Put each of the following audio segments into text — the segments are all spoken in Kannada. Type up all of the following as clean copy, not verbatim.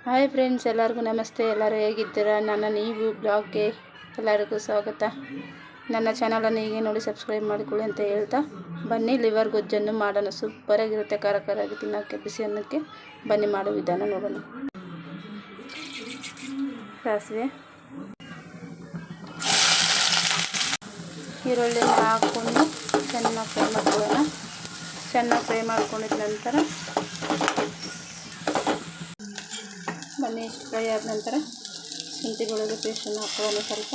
ಹಾಯ್ ಫ್ರೆಂಡ್ಸ್, ಎಲ್ಲರಿಗೂ ನಮಸ್ತೆ. ಎಲ್ಲರೂ ಹೇಗಿದ್ದೀರಾ? ನನ್ನ ನೀವು ಬ್ಲಾಗ್ಗೆ ಎಲ್ಲರಿಗೂ ಸ್ವಾಗತ. ನನ್ನ ಚಾನಲನ್ನು ಹೀಗೆ ನೋಡಿ ಸಬ್ಸ್ಕ್ರೈಬ್ ಮಾಡಿಕೊಳ್ಳಿ ಅಂತ ಹೇಳ್ತಾ, ಬನ್ನಿ ಲಿವರ್ ಗೊಜ್ಜನ್ನು ಮಾಡೋಣ. ಸೂಪರಾಗಿರುತ್ತೆ, ಖಾರವಾಗಿ ತಿನ್ನೋಕ್ಕೆ, ಬಿಸಿ ಅನ್ನಕ್ಕೆ. ಬನ್ನಿ ಮಾಡೋ ವಿಧಾನ ನೋಡೋಣ. ಸಾಸಿವೆ, ಈರುಳ್ಳಿ ಹಾಕ್ಕೊಂಡು ಚೆನ್ನಾಗಿ ಫ್ರೈ ಮಾಡ್ಕೊಳ್ಳೋಣ. ಚೆನ್ನಾಗಿ ಫ್ರೈ ಮಾಡ್ಕೊಂಡಿದ ನಂತರ ಬನ್ನಿ ಇಷ್ಟು ಫ್ರೈ ಆದ ನಂತರ ಶುಂಠಿ ಬೆಳ್ಳುಳ್ಳಿ ಪೇಸ್ಟನ್ನು ಹಾಕೊಳ್ಳೋಣ. ಸ್ವಲ್ಪ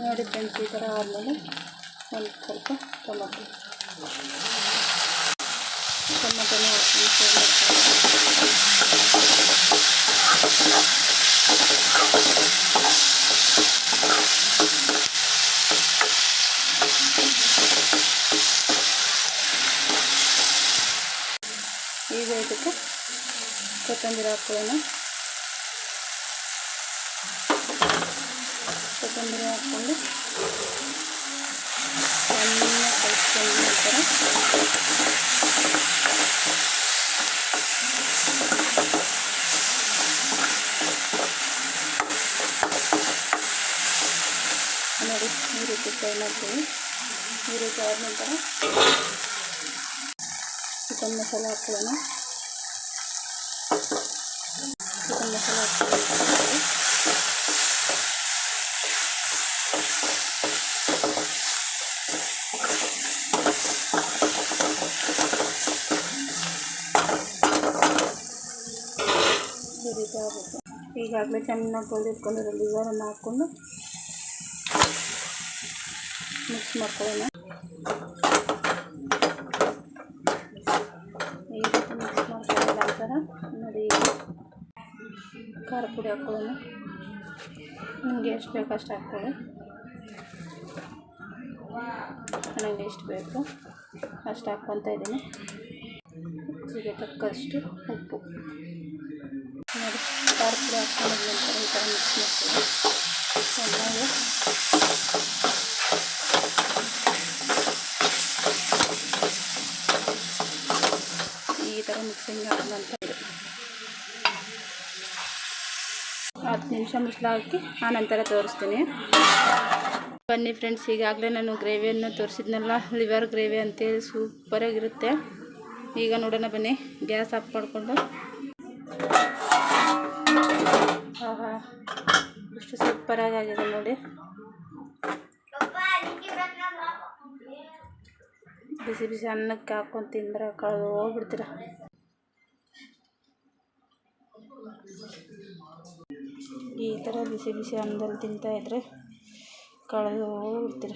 ನೋಡಿ ಫ್ರೆಂಡ್ಸ್, ಈ ಥರ ಆದಮೇಲೆ ಒಂದು ಸ್ವಲ್ಪ ಟೊಮೊಟೊನ ಹಾಕಿ ಫ್ರೈ ಈಗ ಇದಕ್ಕೆ ಕೊತ್ತಂಬರಿ ಹಾಕ್ಕೊಳ್ಳೋಣ. ಕೊತ್ತಂಬರಿ ಹಾಕ್ಕೊಂಡು ಚೆನ್ನಾಗಿ ಕಲಿಸ್ಕೊಂಡ ನಂತರ ನೋಡಿ ಈ ರೀತಿ ಫ್ರೈ ಮಾಡ್ತೀವಿ. ಈ ರೀತಿ ಆದ ನಂತರ ಚಿಕನ್ ಮಸಾಲೆ ಹಾಕ್ಕೊಳ್ಳೋಣ. ಚಿಕನ್ ಮಸಾಲೆ ಹಾಕ್ಕೊಳ್ಳೋಣ. ಈ ರೀತಿ ಆಗುತ್ತೆ. ಈಗಾಗಲೇ ಚೆನ್ನಾಗಿ ತೊಳೆದಿಟ್ಕೊಂಡಿರೋ ಲಿವರನ್ನು ಹಾಕ್ಕೊಂಡು ಮಿಕ್ಸ್ ಮಾಡ್ಕೊಳ್ಳೋಣ. ಈ ರೀತಿ ಮಿಕ್ಸ್ ಮಾಡ್ಕೊಳ್ಳೋ ನಂತರ ನೋಡಿ ಖಾರ ಪುಡಿ ಹಾಕ್ಕೊಳ್ಳೋಣ. ನಿಮಗೆ ಎಷ್ಟು ಬೇಕು ಅಷ್ಟು ಹಾಕ್ಕೊಳ್ಳಿ. ನನಗೆ ಎಷ್ಟು ಬೇಕು ಅಷ್ಟು ಹಾಕ್ಕೊತಾ ಇದ್ದೀನಿ. ರುಚಿಗೆ ತಕ್ಕಷ್ಟು ಉಪ್ಪು ನೋಡಿ, ಖಾರ ಪುಡಿ ಹಾಕ್ಕೊಂಡಿದ ನಂತರ ಈ ಥರ ಮಿಕ್ಸ್ ಮಾಡ್ಕೊಳ್ಳಿ. ಚೆನ್ನಾಗಿ ಈ ಥರ ಮಿಕ್ಸಿಂಗ್ ಆದ ನಂತರ 10 ನಿಮಿಷ ಮುಚ್ಚಳ ಹಾಕಿ ಆನಂತರ ತೋರಿಸ್ತೀನಿ. ಬನ್ನಿ ಫ್ರೆಂಡ್ಸ್, ಈಗಾಗಲೇ ನಾನು ಗ್ರೇವಿಯನ್ನು ತೋರಿಸಿದ್ನಲ್ಲ, ಲಿವರ್ ಗ್ರೇವಿ ಅಂತೇಳಿ ಸೂಪರಾಗಿರುತ್ತೆ. ಈಗ ನೋಡೋಣ ಬನ್ನಿ. ಗ್ಯಾಸ್ ಆಫ್ ಮಾಡಿಕೊಂಡು ಆಹಾ, ಎಷ್ಟು ಸೂಪರಾಗಿ ಆಗಿದೆ ನೋಡಿ. ಬಿಸಿ ಬಿಸಿ ಅನ್ನಕ್ಕೆ ಹಾಕ್ಕೊಂಡು ತಿಂದರೆ ಕಳೆದು ಹೋಗ್ಬಿಡ್ತೀರ. ಈ ಥರ ಬಿಸಿ ಬಿಸಿ ಅನ್ನದಲ್ಲಿ ತಿಂತಾಯಿದ್ರೆ ಕಳೆದು ಹೋಗ್ಬಿಡ್ತೀರ.